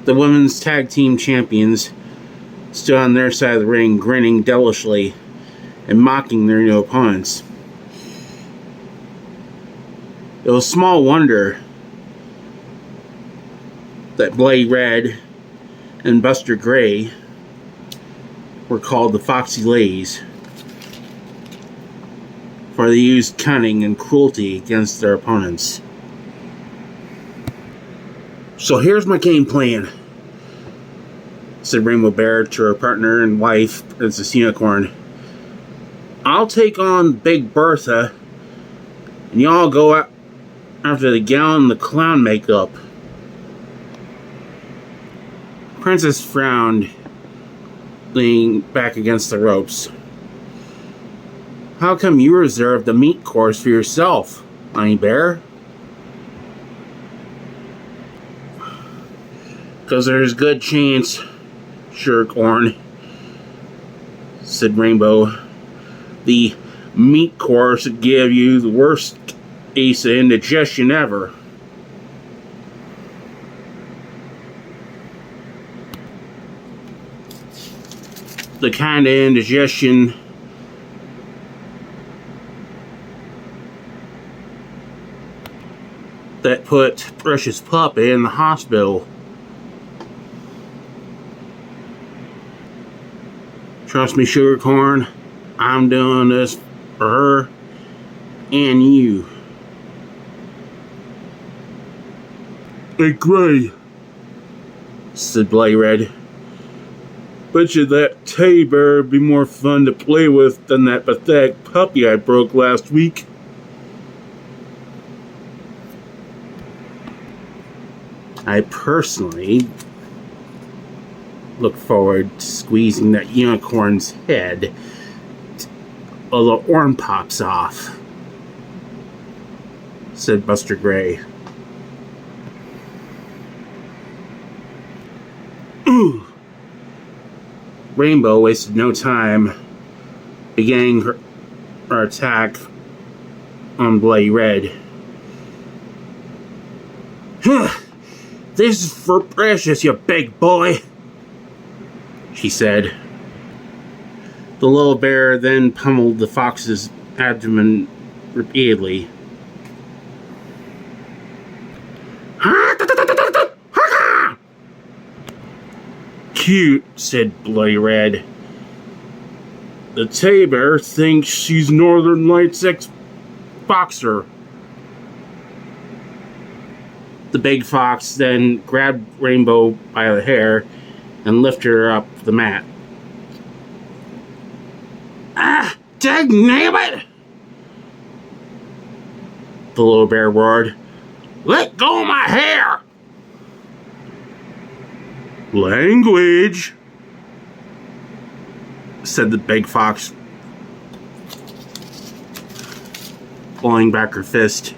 The women's tag team champions stood on their side of the ring, grinning devilishly and mocking their new opponents. It was small wonder that Bloody Red and Buster Gray were called the Foxy Ladies, for they used cunning and cruelty against their opponents. "So here's my game plan," said Rainbow Bear to her partner and wife, Princess Unicorn. "I'll take on Big Bertha, and y'all go out after the gal in the clown makeup." Princess frowned, leaning back against the ropes. "How come you reserved the meat course for yourself, Honey Bear?" "'Cause there's a good chance, Sugarcorn," said Rainbow. "The meat course would give you the worst case of indigestion ever." "The kind of indigestion that put Precious Puppy in the hospital." "Trust me, Sugarcorn, I'm doing this for her and you." "Hey, Gray," said Bloody Red. "Bet you that teddy bear would be more fun to play with than that pathetic puppy I broke last week." "I personally look forward to squeezing that unicorn's head while the horn pops off," said Buster Gray. "Ooh." Rainbow wasted no time beginning her attack on Bloody Red. "This is for Precious, you big boy," she said. The little bear then pummeled the fox's abdomen repeatedly. "Cute," said Bloody Red. "The teddy bear thinks she's Northern Lights ex-boxer." The big fox then grabbed Rainbow by the hair and lifted her up the mat. "Ah, dagnabbit!" the little bear roared. "Let go of my hair!" "Language," said the big fox, pulling back her fist.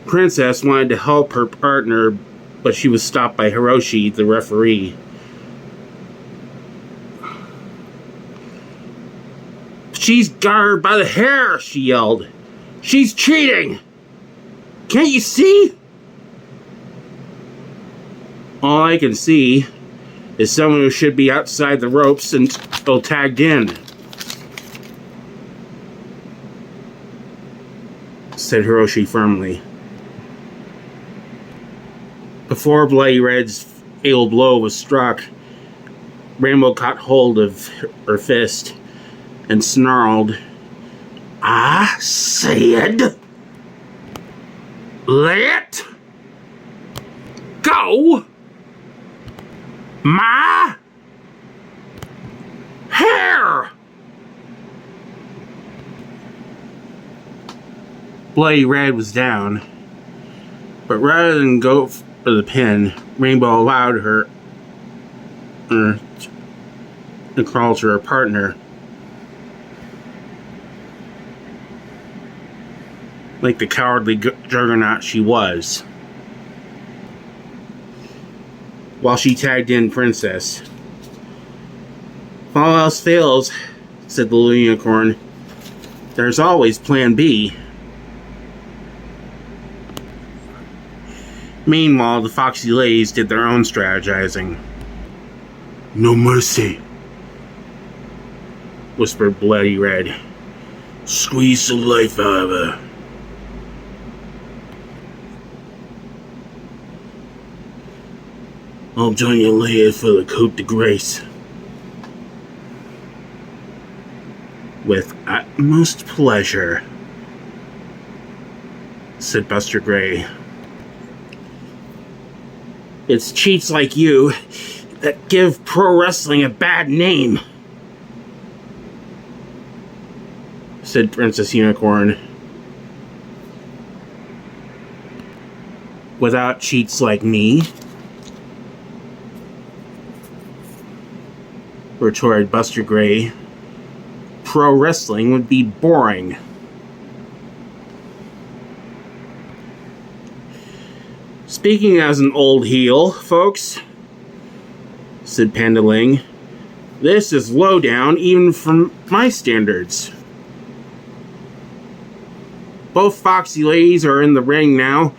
Princess wanted to help her partner, but she was stopped by Hiroshi, the referee. "She's got her by the hair," she yelled. "She's cheating! Can't you see?" "All I can see is someone who should be outside the ropes and still tagged in," said Hiroshi firmly. Before Bloody Red's fatal blow was struck, Rainbow caught hold of her fist and snarled, "I said, let go my hair!" Bloody Red was down, but rather than go for the pin, Rainbow allowed her to crawl to her partner like the cowardly juggernaut she was, while she tagged in Princess. "If all else fails," said the little unicorn, "there's always Plan B." Meanwhile, the Foxy Ladies did their own strategizing. "No mercy," whispered Bloody Red. "Squeeze the life out of her." "I'll join you later for the coup de grace." "With utmost pleasure," said Buster Gray. "It's cheats like you that give pro wrestling a bad name," said Princess Unicorn. "Without cheats like me," retorted Buster Gray, "pro wrestling would be boring." "Speaking as an old heel, folks," said Panda Ling, "this is low down even from my standards. Both Foxy Ladies are in the ring now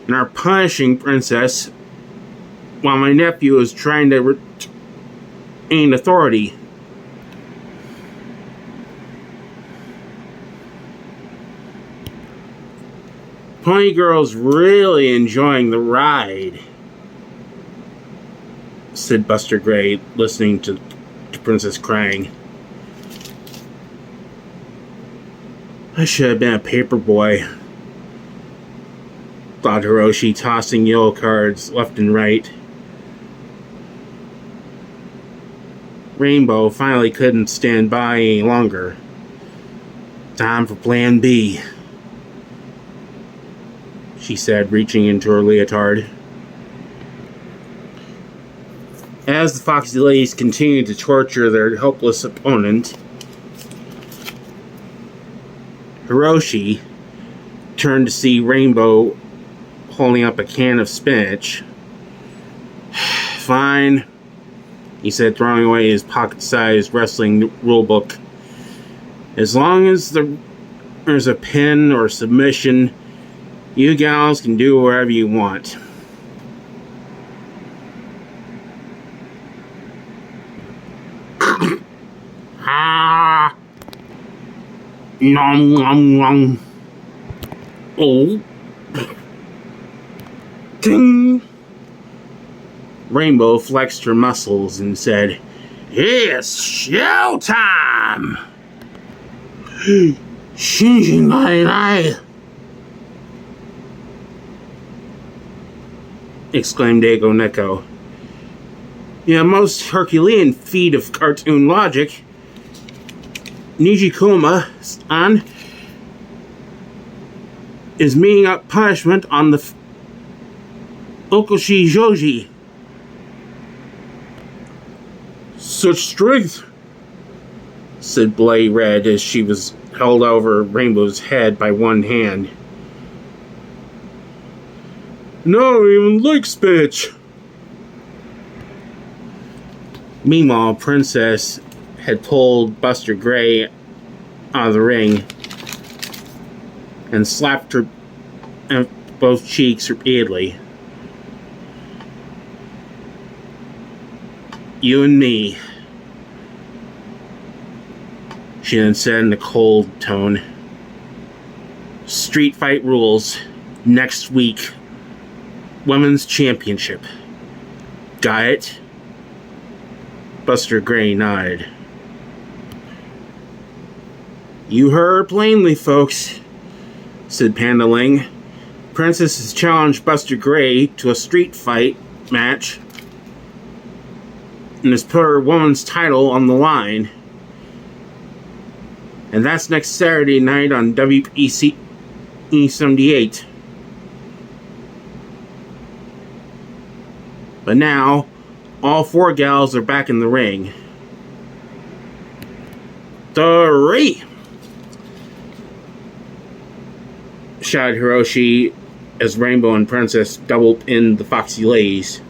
and are punishing Princess while my nephew is trying to retain authority. Pony Girl's really enjoying the ride," said Buster Gray, listening to Princess crying. "I should have been a paper boy," thought Hiroshi, tossing yellow cards left and right. Rainbow finally couldn't stand by any longer. "Time for Plan B," she said, reaching into her leotard. As the Foxy Ladies continued to torture their helpless opponent, Hiroshi turned to see Rainbow holding up a can of spinach. "Fine," he said, throwing away his pocket-sized wrestling rulebook. "As long as there's a pin or submission, you gals can do whatever you want." Ah! Nom nom nom. Oh. Ding! Rainbow flexed her muscles and said, "It's showtime!" "Shinjin-nai-nai!" exclaimed Ego Neko. "In a most Herculean feat of cartoon logic, Nijikuma-san is meting out punishment on the Okoshi Joji." "Such strength," said Bloody Red as she was held over Rainbow's head by one hand. "No, even like spinach." Meanwhile, Princess had pulled Buster Gray out of the ring and slapped her in both cheeks repeatedly. "You and me," she then said in a cold tone. "Street fight rules. Next week. Women's Championship. Got it?" Buster Gray nodded. "You heard plainly, folks," said Panda Ling. "Princess has challenged Buster Gray to a street fight match and has put her woman's title on the line. And that's next Saturday night on WPC 78. But now, all four gals are back in the ring. 3! shouted Hiroshi as Rainbow and Princess doubled in the Foxy Ladies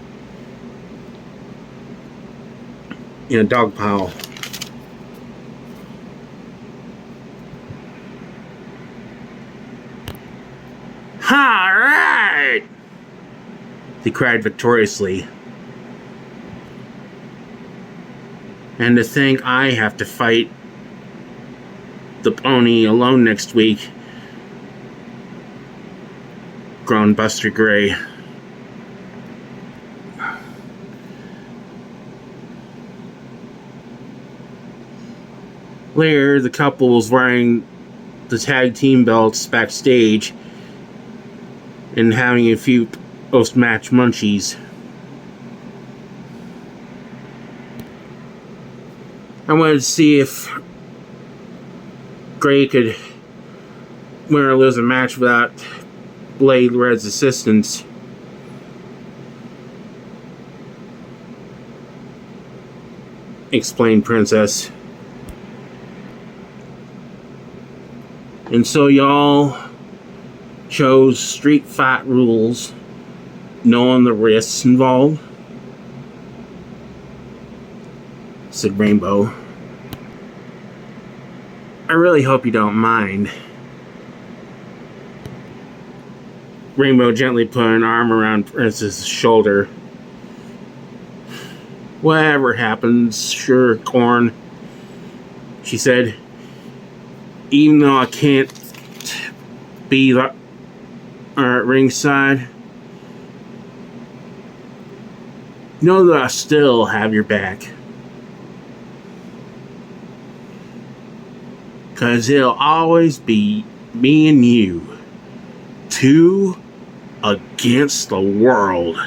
in a dog pile. "Alright!" They cried victoriously. And to think I have to fight the pony alone next week, groaned Buster Gray. Later, the couple was wearing the tag team belts backstage and having a few post-match munchies. I wanted to see if Gray could win or lose a match without Blade Red's assistance. Explained Princess. And so y'all chose street fight rules, knowing the risks involved, said Rainbow. I really hope you don't mind. Rainbow gently put an arm around Princess's shoulder. Whatever happens, sure, Corn, she said. Even though I can't be at ringside, know that I still have your back. 'Cause it'll always be me and you, two against the world.